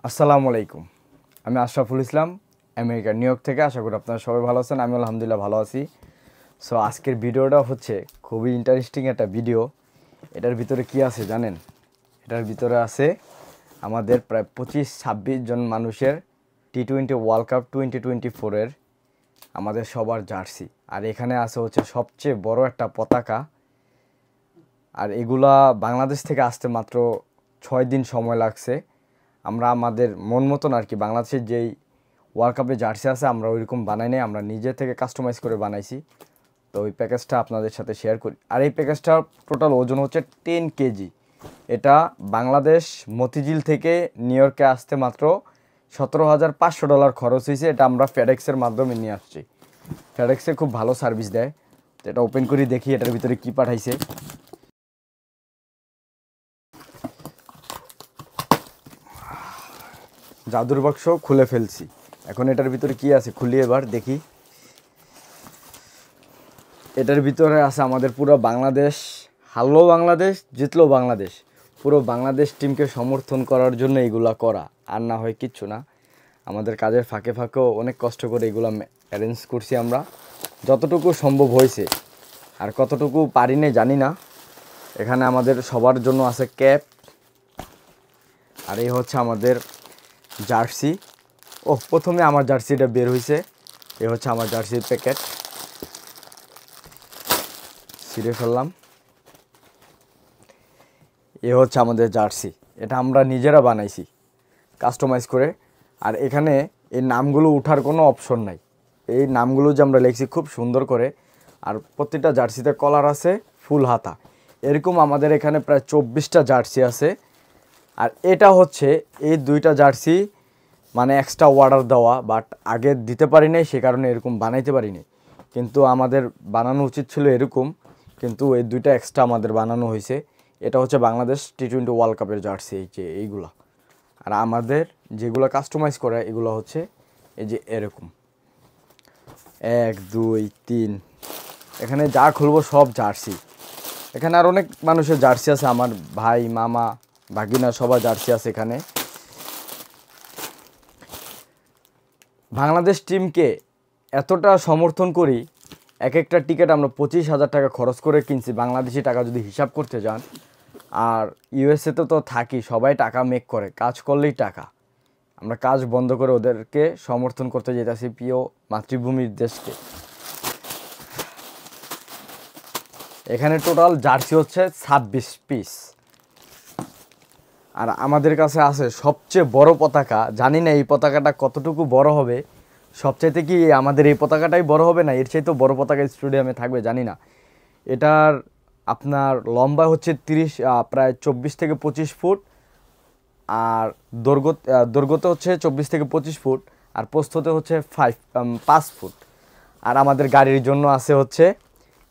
আসসালামু আলাইকুম। আমি Ashraful Islam, America new York থেকে। আশা করি আপনারা সবাই ভালো আছেন। আমি আলহামদুলিল্লাহ ভালো আছি। সো আজকের ভিডিওটা হচ্ছে খুবই ইন্টারেস্টিং একটা ভিডিও। এটার ভিতরে কি আছে জানেন? এটার ভিতরে আছে আমাদের প্রায় 25-26 জন মানুষের T20 ওয়ার্ল্ড কাপ 2024-এর আমাদের সবার জার্সি। আর এখানে আছে হচ্ছে সবচেয়ে বড় একটা পতাকা। আর এগুলা বাংলাদেশ থেকে আসতে মাত্র 6 দিন সময় লাগছে। আমরা আমাদের মন মতন আর কি বাংলাদেশের যেই ওয়ার্ল্ড কাপে জার্সি আছে আমরা ওইরকম বানাই নাই, আমরা নিজে থেকে কাস্টমাইজ করে বানাইছি। তো ওই প্যাকেজটা আপনাদের সাথে শেয়ার করি। আর এই প্যাকেজটার টোটাল ওজন হচ্ছে 10 কেজি। এটা বাংলাদেশ মতিঝিল থেকে নিউ ইয়র্কে আসতে মাত্র $17,500 খরচ হয়েছে। এটা আমরা ফেডেক্সের মাধ্যমে নিয়ে আসছি। ফেডেক্সে খুব ভালো সার্ভিস দেয়। তো এটা ওপেন করি, দেখি এটার ভিতরে কি পাঠাইছে। জাদুর বাক্স খুলে ফেলছি। এখন এটার ভিতরে কি আছে খুলি এবার দেখি। এটার ভিতরে আছে আমাদের পুরো বাংলাদেশ, হারলো বাংলাদেশ, জিতলো বাংলাদেশ, পুরো বাংলাদেশ টিমকে সমর্থন করার জন্য এগুলা করা, আর না হয় কিচ্ছু না। আমাদের কাজের ফাঁকে ফাঁকেও অনেক কষ্ট করে এগুলো অ্যারেঞ্জ করছি আমরা, যতটুকু সম্ভব হয়েছে। আর কতটুকু পারি না জানি না। এখানে আমাদের সবার জন্য আছে ক্যাপ। আর এই হচ্ছে আমাদের জার্সি। প্রথমে আমার জার্সিটা বের হয়েছে। এ হচ্ছে আমার জার্সির প্যাকেট, ছিঁড়ে ফেললাম। এ হচ্ছে আমাদের জার্সি। এটা আমরা নিজেরা বানাইছি কাস্টমাইজ করে। আর এখানে এই নামগুলো উঠার কোনো অপশন নাই। এই নামগুলো যে আমরা লিখছি খুব সুন্দর করে। আর প্রত্যেকটা জার্সিতে কলার আছে, ফুল হাতা। এরকম আমাদের এখানে প্রায় 24টা জার্সি আছে। আর এটা হচ্ছে এই 2টা জার্সি মানে এক্সট্রা অর্ডার দেওয়া, বাট আগে দিতে পারি নাই, সে কারণে এরকম বানাইতে পারিনি। কিন্তু আমাদের বানানো উচিত ছিল এরকম, কিন্তু এই 2টা এক্সট্রা আমাদের বানানো হয়েছে। এটা হচ্ছে বাংলাদেশ T20 ওয়ার্ল্ড কাপের জার্সি, এই যে এইগুলা। আর আমাদের যেগুলো কাস্টমাইজ করা এগুলো হচ্ছে এই যে এরকম 1 2 3। এখানে যা খুলবো সব জার্সি। এখানে আর অনেক মানুষের জার্সি আছে, আমার ভাই, মামা, ভাগিনা সবার জার্সি আছে এখানে। বাংলাদেশ টিমকে এতটা সমর্থন করি, এক একটা টিকিট আমরা 25,000 টাকা খরচ করে কিনছি বাংলাদেশি টাকা যদি হিসাব করতে যান। আর ইউএসএতে তো থাকি, সবাই টাকা মেক করে, কাজ করলেই টাকা। আমরা কাজ বন্ধ করে ওদেরকে সমর্থন করতে যেতেছি, প্রিয় মাতৃভূমির দেশকে। এখানে টোটাল জার্সি হচ্ছে 26 পিস। আর আমাদের কাছে আছে সবচেয়ে বড় পতাকা। জানি না এই পতাকাটা কতটুকু বড় হবে। সবচাইতে কি আমাদের এই পতাকাটাই বড় হবে, না এর চাইতেও বড় পতাকা স্টেডিয়ামে থাকবে জানি না। এটার আপনার লম্বা হচ্ছে প্রায় 24 থেকে 25 ফুট। আর দৈর্ঘ্যতে হচ্ছে 24 থেকে 25 ফুট। আর প্রস্থতে হচ্ছে 5 ফুট। আর আমাদের গাড়ির জন্য আছে হচ্ছে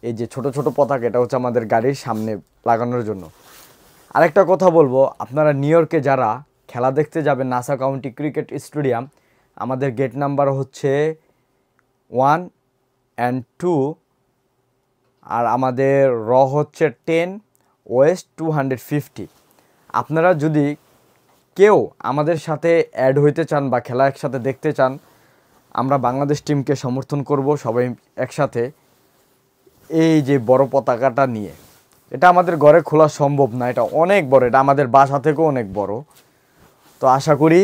এই যে ছোট ছোট পতাকা, এটা হচ্ছে আমাদের গাড়ির সামনে লাগানোর জন্য। আরেকটা কথা বলবো, আপনারা নিউ ইয়র্কে যারা খেলা দেখতে যাবেন নাসা কাউন্টি ক্রিকেট স্টেডিয়াম, আমাদের গেট নাম্বার হচ্ছে 1 and 2। আর আমাদের হচ্ছে 10 ওয়েস্ট 250। আপনারা যদি কেউ আমাদের সাথে অ্যাড হইতে চান বা খেলা একসাথে দেখতে চান, আমরা বাংলাদেশ টিমকে সমর্থন করব সবাই একসাথে। এই যে বড় পতাকাটা নিয়ে, এটা আমাদের ঘরে খোলা সম্ভব না, এটা অনেক বড়, এটা আমাদের বাসা থেকেও অনেক বড়। তো আশা করি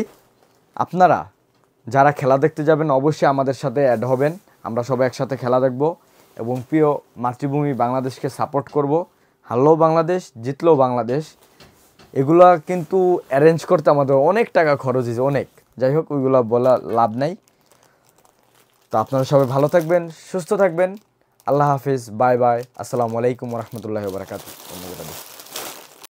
আপনারা যারা খেলা দেখতে যাবেন অবশ্যই আমাদের সাথে অ্যাড হবেন। আমরা সবাই একসাথে খেলা দেখব এবং প্রিয় মাতৃভূমি বাংলাদেশকে সাপোর্ট করব। হারলেও বাংলাদেশ, জিতলেও বাংলাদেশ। এগুলা কিন্তু অ্যারেঞ্জ করতে আমাদের অনেক টাকা খরচ হয়েছে, অনেক। যাই হোক, ওইগুলো বলা লাভ নাই। তো আপনারা সবাই ভালো থাকবেন, সুস্থ থাকবেন। আল্লাহ হাফিজ, বাই বাই, আসসালামু আলাইকুম রহমতুল্লাহি ওয়া বারাকাতুহু।